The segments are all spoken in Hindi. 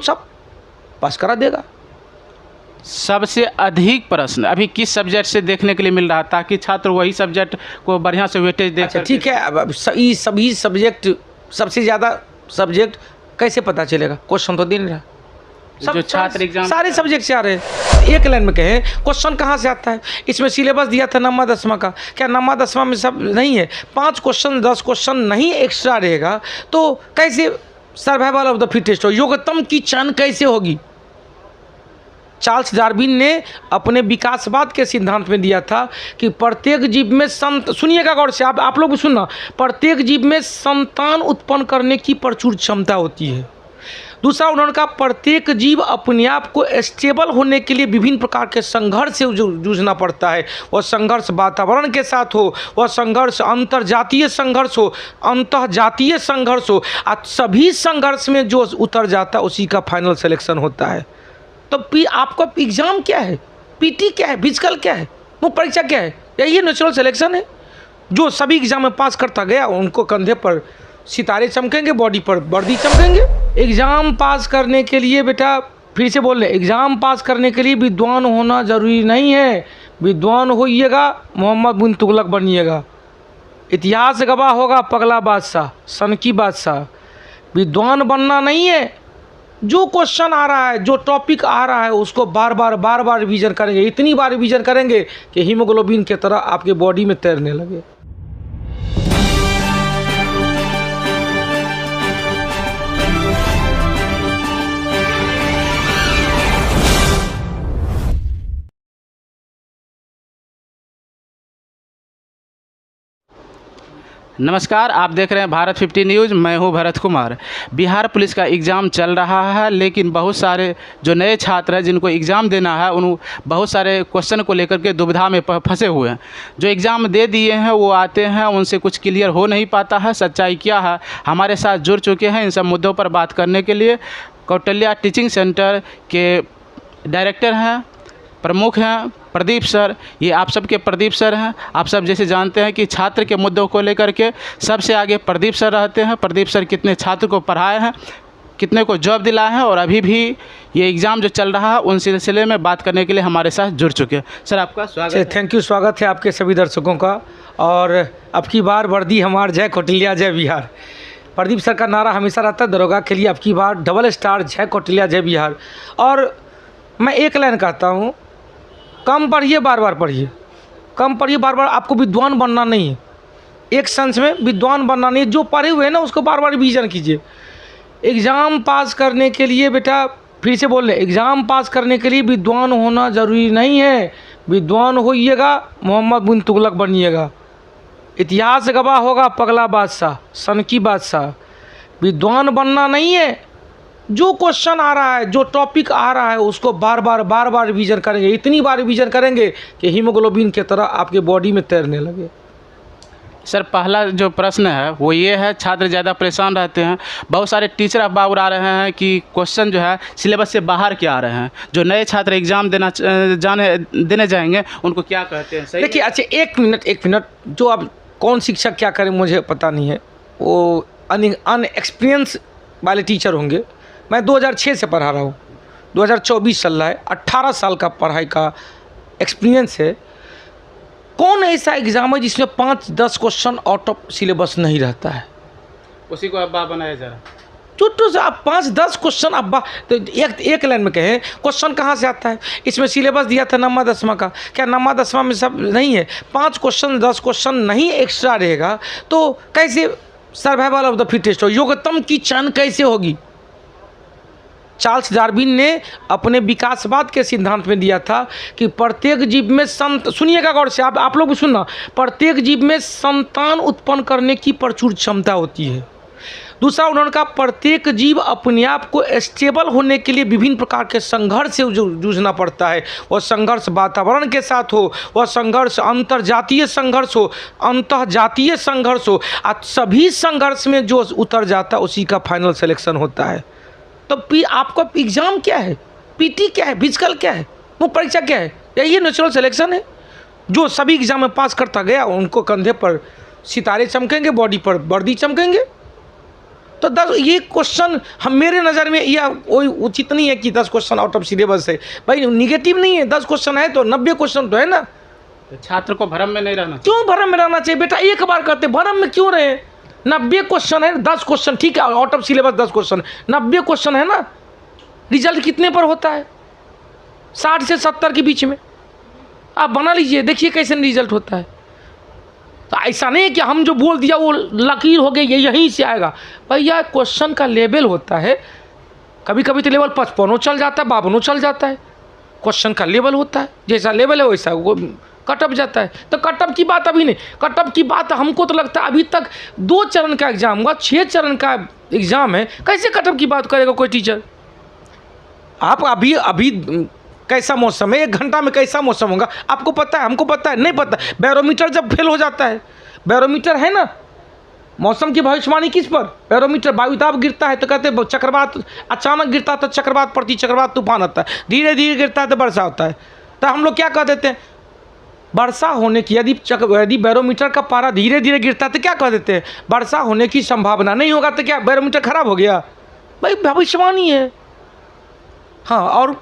सब पास करा देगा। सबसे अधिक प्रश्न अभी किस सब्जेक्ट से देखने के लिए मिल रहा है, ताकि छात्र वही सब्जेक्ट को बढ़िया से वेटेज दे? अच्छा ठीक है, अब सभी सब्जेक्ट, सबसे ज़्यादा सब्जेक्ट कैसे पता चलेगा? क्वेश्चन तो दे नहीं रहा। जो छात्र एग्जाम सारे सब्जेक्ट से आ रहे हैं। एक लाइन में कहें क्वेश्चन कहाँ से आता है? इसमें सिलेबस दिया था 9वां 10वां का, क्या 9वां 10वां में सब नहीं है? 5 क्वेश्चन 10 क्वेश्चन नहीं एक्स्ट्रा रहेगा तो कैसे सर्वाइवल ऑफ द फिटेस्ट हो, योग्यतम की चयन कैसे होगी? चार्ल्स डार्विन ने अपने विकासवाद के सिद्धांत में दिया था कि प्रत्येक जीव में सुनिएगा गौर से, आप लोग भी सुनना, प्रत्येक जीव में संतान उत्पन्न करने की प्रचुर क्षमता होती है। दूसरा, उन्होंने कहा प्रत्येक जीव अपने आप को स्टेबल होने के लिए विभिन्न प्रकार के संघर्ष से जूझना पड़ता है। वह संघर्ष वातावरण के साथ हो, वह संघर्ष अंतर्जातीय संघर्ष हो, अंतःजातीय संघर्ष हो, सभी संघर्ष में जो उतर जाता है उसी का फाइनल सिलेक्शन होता है। तो आपका एग्ज़ाम क्या है? पीटी क्या है? फिजिकल क्या है? वो परीक्षा क्या है? यही नेचुरल सिलेक्शन है। जो सभी एग्जाम में पास करता गया उनको कंधे पर सितारे चमकेंगे, बॉडी पर वर्दी चमकेंगे। एग्ज़ाम पास करने के लिए बेटा, फिर से बोल रहे, एग्ज़ाम पास करने के लिए विद्वान होना ज़रूरी नहीं है। विद्वान होइएगा मोहम्मद बिन तुगलक बनिएगा, इतिहास गवाह होगा पगला बादशाह, सनकी बादशाह। विद्वान बनना नहीं है, जो क्वेश्चन आ रहा है, जो टॉपिक आ रहा है उसको बार बार रिवीजन करेंगे, इतनी बार रिवीजन करेंगे कि हीमोग्लोबिन की तरह आपके बॉडी में तैरने लगे। नमस्कार, आप देख रहे हैं भारत 50 न्यूज़। मैं हूं भरत कुमार। बिहार पुलिस का एग्ज़ाम चल रहा है, लेकिन बहुत सारे जो नए छात्र हैं जिनको एग्ज़ाम देना है, उन बहुत सारे क्वेश्चन को लेकर के दुविधा में फंसे हुए हैं। जो एग्ज़ाम दे दिए हैं वो आते हैं, उनसे कुछ क्लियर हो नहीं पाता है। सच्चाई क्या है? हमारे साथ जुड़ चुके हैं इन सब मुद्दों पर बात करने के लिए कौटिल्य टीचिंग सेंटर के डायरेक्टर हैं, प्रमुख हैं प्रदीप सर। ये आप सबके प्रदीप सर हैं। आप सब जैसे जानते हैं कि छात्र के मुद्दों को लेकर के सबसे आगे प्रदीप सर रहते हैं। प्रदीप सर कितने छात्र को पढ़ाए हैं, कितने को जॉब दिलाए हैं, और अभी भी ये एग्ज़ाम जो चल रहा है उन सिलसिले में बात करने के लिए हमारे साथ जुड़ चुके हैं। सर आपका स्वागत है। थैंक यू, स्वागत है आपके सभी दर्शकों का। और अब की बार वर्दी हमार जय कौटिल्य जय बिहार। प्रदीप सर का नारा हमेशा रहता है दरोगा के लिए, अब की बार डबल स्टार जय कौटिल्य जय बिहार। और मैं एक लाइन कहता हूँ, कम पढ़िए बार बार पढ़िए, कम पढ़िए बार बार। आपको विद्वान बनना नहीं है, एक सेंस में विद्वान बनना नहीं है। जो पढ़े हुए हैं ना उसको बार बार रिवीजन कीजिए। एग्ज़ाम पास करने के लिए बेटा, फिर से बोल रहे, एग्ज़ाम पास करने के लिए विद्वान होना ज़रूरी नहीं है। विद्वान होइएगा मोहम्मद बिन तुगलक बनिएगा, इतिहास गवाह होगा पगला बादशाह, सनकी बादशाह। विद्वान बनना नहीं है, जो क्वेश्चन आ रहा है, जो टॉपिक आ रहा है उसको बार बार रिवीजन करेंगे, इतनी बार रिवीजन करेंगे कि हीमोग्लोबिन की तरह आपके बॉडी में तैरने लगे। सर पहला जो प्रश्न है वो ये है, छात्र ज़्यादा परेशान रहते हैं। बहुत सारे टीचर अफवाह उड़ा रहे हैं कि क्वेश्चन जो है सिलेबस से बाहर के आ रहे हैं। जो नए छात्र एग्ज़ाम देने जाएंगे उनको क्या कहते हैं? सही देखिए, अच्छा एक मिनट, जो अब कौन शिक्षक क्या करें मुझे पता नहीं है, वो अनएक्सपीरियंस वाले टीचर होंगे। मैं 2006 से पढ़ा रहा हूँ, 2024 चल रहा है, 18 साल का पढ़ाई का एक्सपीरियंस है। कौन ऐसा एग्ज़ाम है जिसमें 5-10 क्वेश्चन आउट ऑफ सिलेबस नहीं रहता है? उसी को अब्बा बनाया जा रहा है। छोटो से आप 5-10 क्वेश्चन अब्बा, तो एक लाइन में कहें क्वेश्चन कहाँ से आता है? इसमें सिलेबस दिया था 9वां 10वां का, क्या 9वां 10वां में सब नहीं है? 5 क्वेश्चन 10 क्वेश्चन नहीं एक्स्ट्रा रहेगा तो कैसे सर्वाइवल ऑफ द फिटेस्ट हो, योग्यतम की चयन कैसे होगी? चार्ल्स डार्विन ने अपने विकासवाद के सिद्धांत में दिया था कि प्रत्येक जीव में सुनिएगा गौर से, आप लोग भी सुनना, प्रत्येक जीव में संतान उत्पन्न करने की प्रचुर क्षमता होती है। दूसरा, उन्होंने कहा प्रत्येक जीव अपने आप को स्टेबल होने के लिए विभिन्न प्रकार के संघर्ष से जूझना पड़ता है। वह संघर्ष वातावरण के साथ हो, वह संघर्ष अंतर्जातीय संघर्ष हो, अंतःजातीय संघर्ष हो, सभी संघर्ष में जो उतर जाता है उसी का फाइनल सिलेक्शन होता है। तो आपका एग्ज़ाम क्या है? पीटी क्या है? फिजिकल क्या है? वो परीक्षा क्या है? यही नेचुरल सिलेक्शन है। जो सभी एग्जाम में पास करता गया उनको कंधे पर सितारे चमकेंगे, बॉडी पर वर्दी चमकेंगे। तो 10 ये क्वेश्चन हम मेरे नज़र में यह कोई उचित नहीं है कि 10 क्वेश्चन आउट ऑफ सिलेबस है। भाई निगेटिव नहीं है, 10 क्वेश्चन है तो 90 क्वेश्चन तो है ना। तो छात्र को भ्रम में नहीं रहना चाहिए। क्यों भ्रम में रहना चाहिए बेटा, एक बार करते भ्रम में क्यों रहे। 90 क्वेश्चन है, 10 क्वेश्चन ठीक है, out of syllabus 10 question, 90 question है ना। रिजल्ट कितने पर होता है, 60 से 70 के बीच में। आप बना लीजिए, देखिए कैसे रिजल्ट होता है। तो ऐसा नहीं है कि हम जो बोल दिया वो लकीर हो गई, ये यहीं से आएगा। भैया क्वेश्चन का लेवल होता है, कभी कभी तो लेवल 55 चल जाता है, 52 चल जाता है। क्वेश्चन का लेवल होता है, जैसा लेवल है वैसा वो कटअप जाता है। तो कटअप की बात अभी नहीं, कटअप की बात हमको तो लगता है अभी तक 2 चरण का एग्जाम हुआ, 6 चरण का एग्जाम है, कैसे कटअप की बात करेगा कोई टीचर। आप अभी कैसा मौसम है, 1 घंटा में कैसा मौसम होगा आपको पता है, हमको पता है, नहीं पता। बैरोमीटर जब फेल हो जाता है, बैरोमीटर है ना, मौसम की भविष्यवाणी किस पर, बैरोमीटर। वायुदाब गिरता है तो कहते हैं चक्रवात, अचानक गिरता है तो चक्रवात पड़ती, चक्रवात तूफान आता है, धीरे धीरे गिरता है तो वर्षा होता है। तो हम लोग क्या कह देते हैं, वर्षा होने की, यदि बैरोमीटर का पारा धीरे धीरे गिरता है तो क्या कह देते हैं, वर्षा होने की संभावना नहीं होगा। तो क्या बैरोमीटर खराब हो गया, भाई भविष्यवाणी है। हाँ, और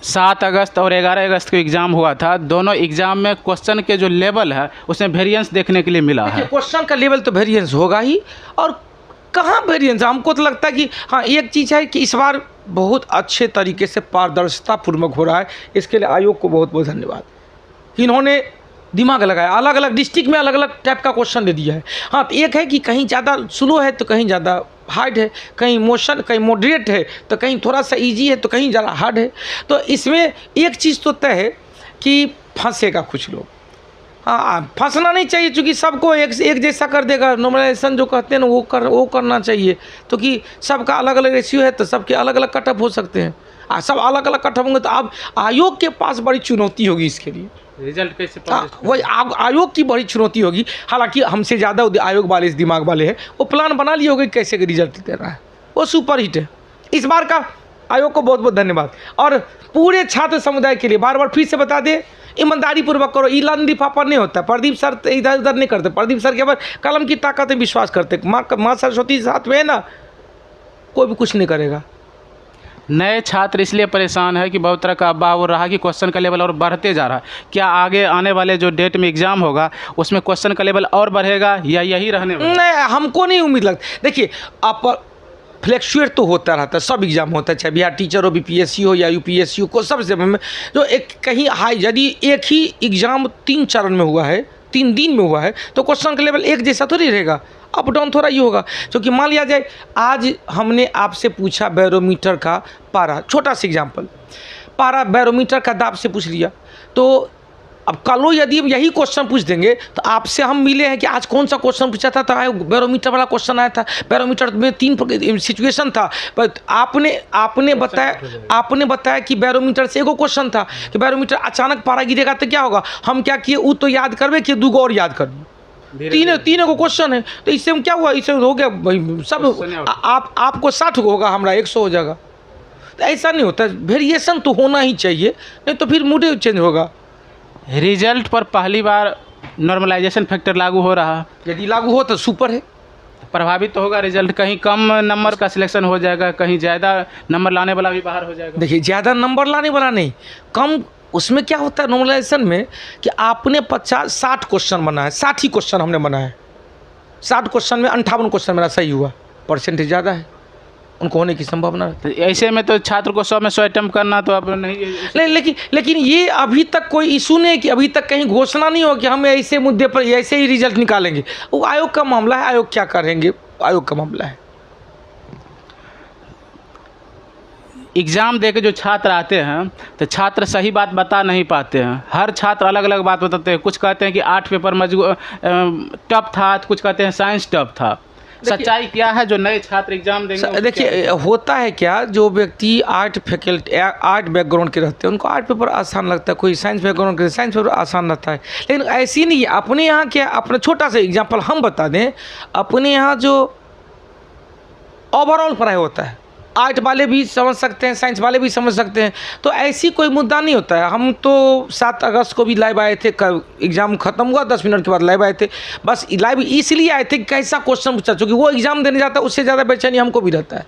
7 अगस्त और 11 अगस्त को एग्ज़ाम हुआ था, दोनों एग्ज़ाम में क्वेश्चन के जो लेवल है उसमें वेरिएंस देखने के लिए मिला है। क्वेश्चन का लेवल तो वेरिएंस होगा ही, और कहाँ वेरिएंस, हमको तो लगता है कि हाँ एक चीज़ है कि इस बार बहुत अच्छे तरीके से पारदर्शितापूर्वक हो रहा है। इसके लिए आयोग को बहुत बहुत धन्यवाद कि इन्होंने दिमाग लगाया, अलग अलग डिस्ट्रिक्ट में अलग अलग टाइप का क्वेश्चन दे दिया है। हाँ, तो एक है कि कहीं ज़्यादा स्लो है तो कहीं ज़्यादा हार्ड है, कहीं मॉडरेट है तो कहीं थोड़ा सा इजी है तो कहीं ज़्यादा हार्ड है। तो इसमें एक चीज़ तो तय है कि फंसेगा कुछ लोग। हाँ, फंसना नहीं चाहिए, क्योंकि सबको एक जैसा कर देगा। नॉर्मलाइजेशन जो कहते हैं ना वो करना चाहिए, तो कि सबका अलग अलग रेशियो है तो सबके अलग अलग कटअप हो सकते हैं। सब अलग अलग कटअप होंगे तो अब आयोग के पास बड़ी चुनौती होगी इसके लिए। रिजल्ट कैसे वही आयोग की बड़ी चुनौती होगी। हालांकि हमसे ज़्यादा आयोग वाले इस दिमाग वाले हैं, वो प्लान बना लिए होंगे कैसे रिजल्ट दे रहा है, वो सुपर हिट है। इस बार का आयोग को बहुत बहुत धन्यवाद। और पूरे छात्र समुदाय के लिए बार बार फिर से बता दें, ईमानदारी पूर्वक करो। ईलान लिफाफा नहीं होता, प्रदीप सर इधर उधर नहीं करते। प्रदीप सर केवल कलम की ताकत में विश्वास करते। माँ सरस्वती साथ में है ना, कोई भी कुछ नहीं करेगा। नए छात्र इसलिए परेशान है कि बहुत तरह का अफवाह हो रहा है कि क्वेश्चन का लेवल और बढ़ते जा रहा है। क्या आगे आने वाले जो डेट में एग्ज़ाम होगा उसमें क्वेश्चन का लेवल और बढ़ेगा या यही रहने वाला? नहीं, हमको नहीं उम्मीद लगती। देखिए, आप फ्लैक्चुएट तो होता रहता है, सब एग्जाम होता है, चाहे बिहार टीचर हो, बीपीएससी हो या यूपीएससी हो, को सबसे में जो एक कहीं हाई, यदि एक ही एग्ज़ाम 3 चरण में हुआ है, 3 दिन में हुआ है, तो क्वेश्चन का लेवल एक जैसा थोड़ी रहेगा, अप डाउन थोड़ा ही होगा। क्योंकि मान लिया जाए आज हमने आपसे पूछा बैरोमीटर का पारा, छोटा सा एग्जाम्पल, पारा बैरोमीटर का दाब से पूछ लिया, तो अब कल यदि हम यही क्वेश्चन पूछ देंगे तो आपसे हम मिले हैं कि आज कौन सा क्वेश्चन पूछा था, तो बैरोमीटर वाला क्वेश्चन आया था। बैरोमीटर में 3 सिचुएशन था, बट आपने बताया कि बैरोमीटर से एगो क्वेश्चन था कि बैरोमीटर अचानक पारा गिरेगा तो क्या होगा। हम क्या किए, वो तो याद करवे कि 2 और याद कर, तीन को क्वेश्चन है। तो इससे हम क्या हुआ, इससे हो गया भाई सब, आपको 60 होगा, हमारा 100 हो जाएगा। तो ऐसा नहीं होता, वेरिएशन तो होना ही चाहिए, नहीं तो फिर मूड चेंज होगा। रिजल्ट पर पहली बार नॉर्मलाइजेशन फैक्टर लागू हो रहा है, यदि लागू हो तो सुपर है, प्रभावित तो होगा रिजल्ट। कहीं कम नंबर का सिलेक्शन हो जाएगा, कहीं ज़्यादा नंबर लाने वाला भी बाहर हो जाएगा। देखिए, ज़्यादा नंबर लाने वाला नहीं, कम। उसमें क्या होता है नॉर्मलाइजेशन में कि आपने 60 क्वेश्चन बनाया है, 60 ही क्वेश्चन हमने बनाया है, 60 क्वेश्चन में 58 क्वेश्चन मेरा सही हुआ, परसेंटेज ज़्यादा है, उनको होने की संभावना है। तो ऐसे में तो छात्र को 100 में 100 अटेम्प्ट करना तो अब नहीं। लेकिन ये अभी तक कोई इशू नहीं है कि अभी तक कहीं घोषणा नहीं हो कि हम ऐसे मुद्दे पर ऐसे ही रिजल्ट निकालेंगे। वो आयोग का मामला है, आयोग क्या करेंगे, आयोग का मामला है। एग्ज़ाम दे के जो छात्र आते हैं तो छात्र सही बात बता नहीं पाते हैं। हर छात्र अलग अलग बात बताते हैं। कुछ कहते हैं कि 8 पेपर टफ था, कुछ कहते हैं साइंस टफ था। सच्चाई क्या है जो नए छात्र एग्जाम देंगे? देखिए, होता है क्या, जो व्यक्ति आर्ट बैकग्राउंड के रहते हैं उनको आर्ट पेपर आसान लगता है, कोई साइंस बैकग्राउंड के साइंस पेपर आसान रहता है। लेकिन ऐसी नहीं है। अपने यहाँ क्या, अपना छोटा सा एग्जाम्पल हम बता दें, अपने यहाँ जो ओवरऑल पढ़ाई होता है, आर्ट वाले भी समझ सकते हैं, साइंस वाले भी समझ सकते हैं। तो ऐसी कोई मुद्दा नहीं होता है। हम तो 7 अगस्त को भी लाइव आए थे, एग्ज़ाम ख़त्म हुआ 10 मिनट के बाद लाइव आए थे। बस लाइव इसलिए आए थे कि कैसा क्वेश्चन पूछा, चूँकि वो एग्ज़ाम देने जाता है उससे ज़्यादा बेचैनी हमको भी रहता है।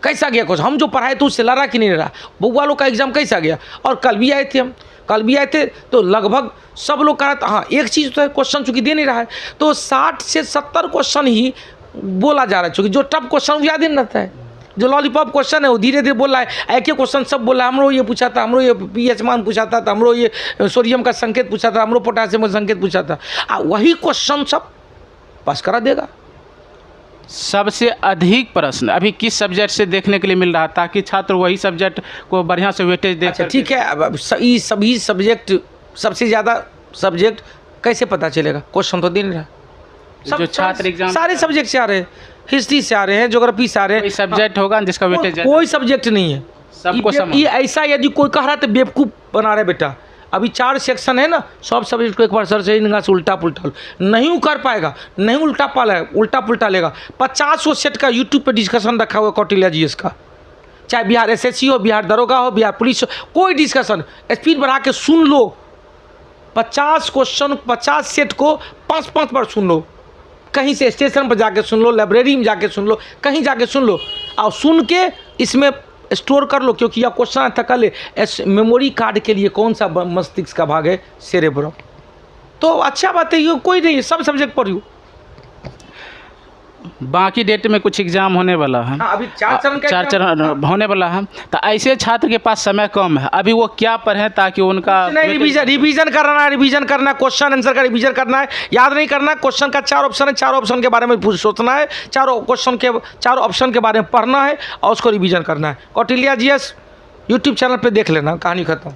कैसा गया क्वेश्चन, हम जो पढ़ाए तो उससे लड़ा कि नहीं लड़ा, बउआ लोग का एग्ज़ाम कैसा गया। और कल भी आए थे, हम कल भी आए थे तो लगभग सब लोग कह रहा था हाँ एक चीज़ तो है, क्वेश्चन चूँकि दे नहीं रहा है तो 60 से 70 क्वेश्चन ही बोला जा रहा है। चूँकि जो टफ क्वेश्चन वो याद नहीं रहता है, जो लॉलीपॉप क्वेश्चन है वो धीरे धीरे बोल रहा है। एक ही क्वेश्चन सब बोला, हमरो ये पूछा था, हमरो ये पीएच मान पूछा था, हमरो ये सोडियम का संकेत पूछा था, हमरो पोटासियम का संकेत पूछा था। वही क्वेश्चन सब पास करा देगा। सबसे अधिक प्रश्न अभी किस सब्जेक्ट से देखने के लिए मिल रहा है, ताकि छात्र वही सब्जेक्ट को बढ़िया से वेटेज दे। अच्छा ठीक है, अब सभी सब्जेक्ट, सबसे ज़्यादा सब्जेक्ट कैसे पता चलेगा, क्वेश्चन तो दे नहीं रहा। जो छात्र एग्जाम सारे सब्जेक्ट से आ रहे हैं, हिस्ट्री से आ रहे हैं, ज्योग्राफी से आ रहे हैं। सब्जेक्ट होगा जिसका वेटेज कोई सब्जेक्ट नहीं है, सबको समान। ये ऐसा यदि कोई कह रहा है तो बेवकूफ़ बना रहे बेटा। अभी 4 सेक्शन है ना, सब सब्जेक्ट को एक बार सर से से उल्टा पुल्टा नहीं कर पाएगा, नहीं उल्टा पुल्टा लेगा। 50 सेट का यूट्यूब पे डिस्कशन रखा हुआ है कौटिल्य जीएस का, चाहे बिहार एसएससी हो, बिहार दरोगा हो, बिहार पुलिस हो, कोई डिस्कशन स्पीड बढ़ा के सुन लो। 50 क्वेश्चन 50 सेट को 5-5 बार सुन लो, कहीं से स्टेशन पर जाके सुन लो, लाइब्रेरी में जाके सुन लो, कहीं जाके सुन लो और सुन के इसमें स्टोर कर लो। क्योंकि यह क्वेश्चन आता कल मेमोरी कार्ड के लिए कौन सा मस्तिष्क का भाग है, सेरेब्रम। तो अच्छा बात है, ये कोई नहीं, सब सब्जेक्ट पढ़ियो। बाकी डेट में कुछ एग्जाम होने वाला है। हाँ, अभी 4 चरण होने वाला है, तो ऐसे छात्र के पास समय कम है, अभी वो क्या पढ़ें ताकि उनका रिवीजन करना है, क्वेश्चन आंसर का रिवीजन करना है, याद नहीं करना है। क्वेश्चन का 4 ऑप्शन है, 4 ऑप्शन के बारे में सोचना है, 4 ऑप्शन के बारे में पढ़ना है और उसको रिवीजन करना है। कौटिल्य जीएस यूट्यूब चैनल पे देख लेना, कहानी खत्म।